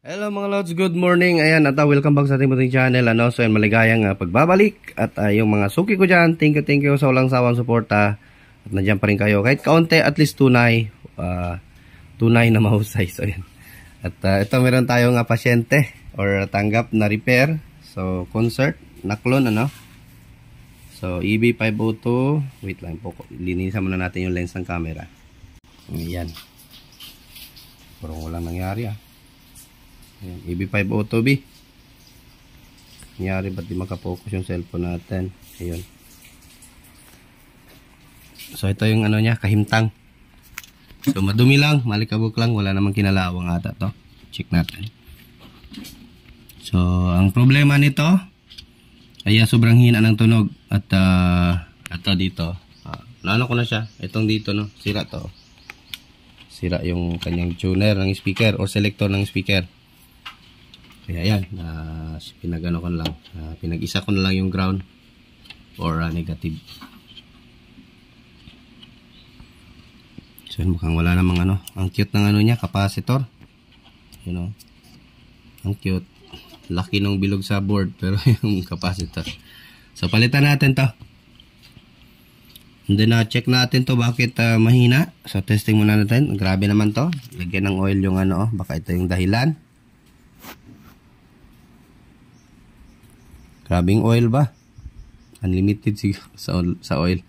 Hello mga lods, good morning. Ayan, at welcome back sa ating munting channel. So yan, maligayang pagbabalik. At yung mga suki ko dyan, thank you sa walang sawang suporta. At nandiyan pa rin kayo. Kahit kaunti, at least tunay na mahusay. So yan. At ito meron tayong pasyente or tanggap na repair. So concert, naklon So EB502. Wait lang po, linisan muna natin yung lens ng camera. Ayan. Parang walang nangyari Ayan, EB502B. Nangyari ba't di makapokus yung cellphone natin? Ayun. So ito yung niya, kahimtang. So madumi lang, malikabok lang, wala namang kinalawang ata to. Check natin. So ang problema nito ay sobrang hina ng tunog at ito dito. Naano ko na siya, itong dito sira to. Sira yung kanyang tuner ng speaker o selector ng speaker. Kaya yan, pinag-ano ko na lang, pinag-isa ko na lang yung ground or negative. So mukhang wala namang ang cute ng niya, capacitor. Ang cute. Laki nung bilog sa board pero yung capacitor. So palitan natin to. And then check natin to bakit mahina. So testing muna natin. Grabe naman to. Lagyan ng oil yung baka ito yung dahilan. Grabing oil ba? Unlimited siguro sa oil.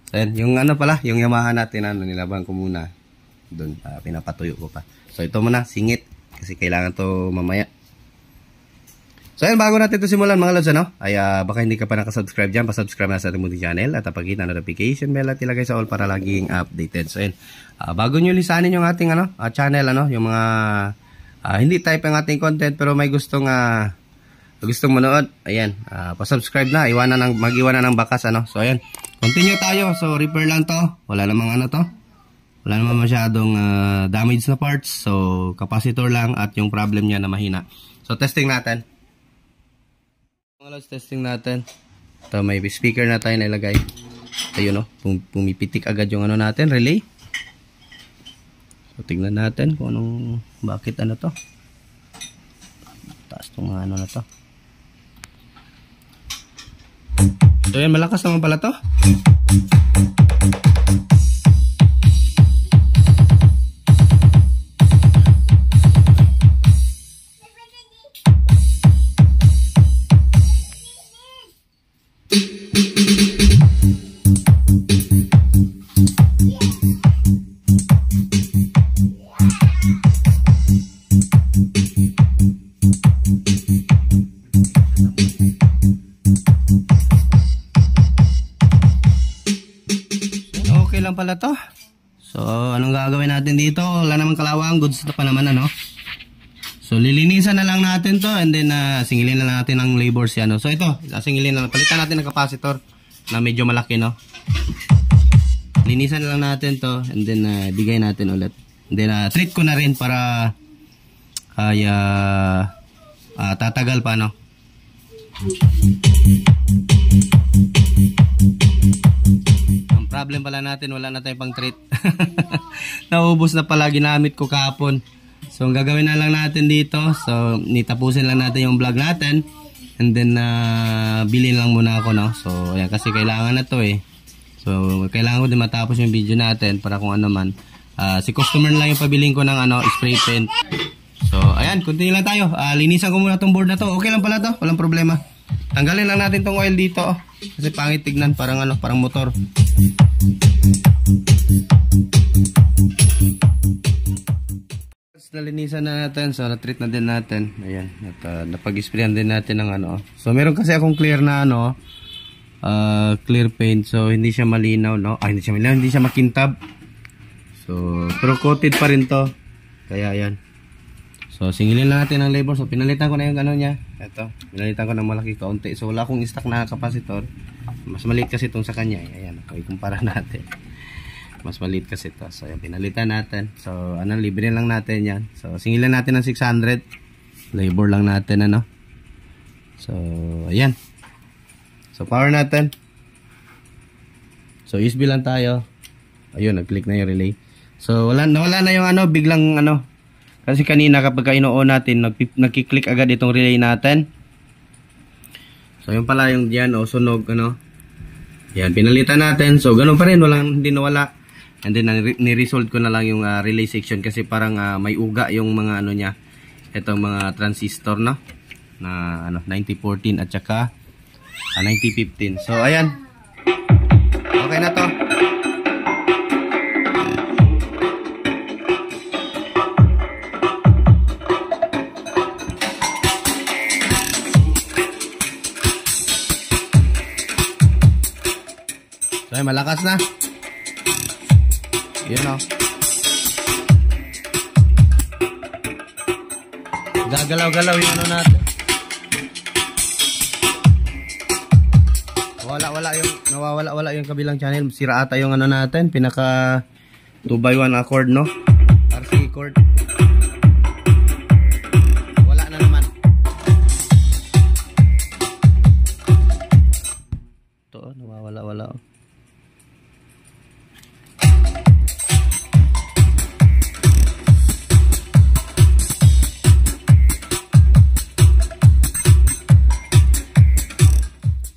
So yan, yung pala, yung Yamaha natin nilaban ko muna. Doon pinapatuyo ko pa. So ito muna, singit kasi kailangan to mamaya. So yan, bago natin ito simulan mga lods ay baka hindi ka pa nakasubscribe dyan, pasubscribe na sa ating munting channel at pakita notification bell at ilagay sa all para laging updated. So yan, bago nyo lisanin yung ating channel, yung mga hindi type ang ating content pero may gustong manood, ayan, pa-subscribe na, mag-iwan na ng bakas, So ayan, continue tayo. So repair lang to, wala namang wala namang masyadong damage na parts. So capacitor lang at yung problem niya na mahina. So testing natin. Mga lods, testing natin. Ito, may speaker na tayo nilagay. Ayun pumipitik agad yung natin, relay. So tignan natin kung bakit to. Taas tong na to. So yan, malakas naman pala to. Okay lang pala to. So anong gagawin natin dito? Wala namang kalawang, goods na pa naman So lilinisan na lang natin to and then singilin na lang natin ang labor So ito, singilin na lang. Palitan natin ng capacitor na medyo malaki Linisan na lang natin to and then bigay natin ulit. And then treat ko na rin para tatagal pa Problem pala natin, wala na tayong pang treat. Naubos na pala, ginamit ko kahapon. So ang gagawin na lang natin dito, so nitapusin lang natin yung vlog natin and then bilhin lang muna ako So ayan, kasi kailangan na to So kailangan ko din matapos yung video natin para kung man si customer na lang yung pabiling ko ng spray paint. So ayan, continue lang tayo. Linisan ko muna tong board na to. Okay lang pala to, walang problema. Tanggalin lang natin tong oil dito kasi pangit tignan, parang parang motor. Nalinisan na natin, so na-treat na din natin. Ayan, at napag-sprayan din natin ng So meron kasi akong clear na clear paint, so hindi siya malinaw hindi siya malinaw, hindi siya makintab. So pero coated pa rin to. Kaya ayan. So singilin lang natin ang labor. So pinalitan ko na yung niya. Ito, pinalitan ko ng malaki kaunti. So wala akong stock na capacitor. Mas maliit kasi itong sa kanya. Ayan, ikumpara natin. Mas maliit kasi ito. So ayan, pinalitan natin. So libre lang natin yan. So singilan natin ng 600. Labor lang natin So ayan. So power natin. So USB lang tayo. Ayun, nag-click na yung relay. So nawala na yung biglang Kasi kanina kapag ino-on natin, nagki-click agad itong relay natin. So yung pala yung diyan sunog ano. Yan, pinalitan natin. So ganun pa rin, hindi nawala. And then ni-resolve ko na lang yung relay section kasi parang may uga yung mga ano niya. Itong mga transistor no na 9014 at saka 9015. So ayan. Okay na to. So ayan, malakas na. Yun o. Gagalaw-galaw yung ano natin. Nawawala yung kabilang channel. Sira ata yung ano natin. Pinaka 2x1 accord, no? RC chord. Wala na naman. Ito, nawawala.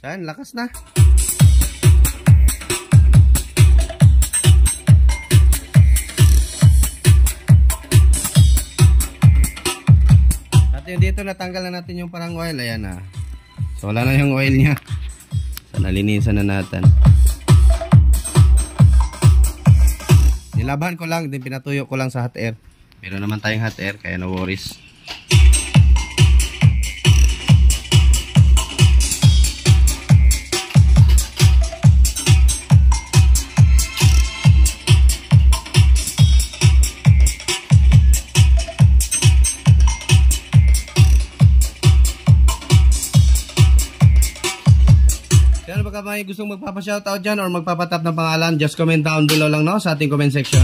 Ayan, lakas na. At yung dito natanggal na natin yung parang oil. Ayan na. So wala na yung oil nya. So nalinisan na natin. Nilaban ko lang, din pinatuyo ko lang sa hot air. Meron naman tayong hot air, kaya no worries. Kaya baka may gustong magpapa-shoutout dyan or magpapatap ng pangalan, just comment down below lang no sa ating comment section.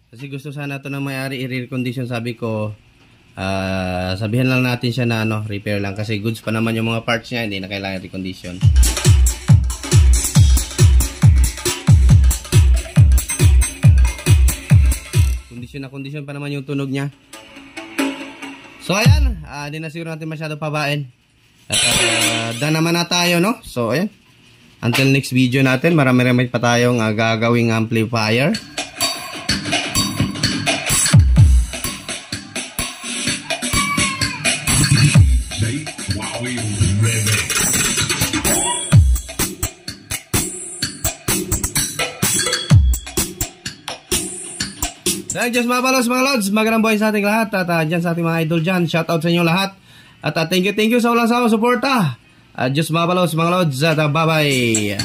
Kasi gusto sana ito ng may-ari i-recondition, sabi ko sabihan lang natin siya na repair lang kasi goods pa naman yung mga parts niya, hindi na kailangan recondition. Kondisyon pa naman yung tunog niya. So ayan, di na siguro natin masyado pabain. At done naman na tayo, no? So ayan, until next video natin, marami pa tayong gagawing amplifier. Diyos mabalos mga lods, magandang buhay sa ating lahat at dyan sa ating mga idol dyan, shoutout sa inyo lahat at thank you sa walang sawang suporta. Diyos mabalos mga lods at bye bye.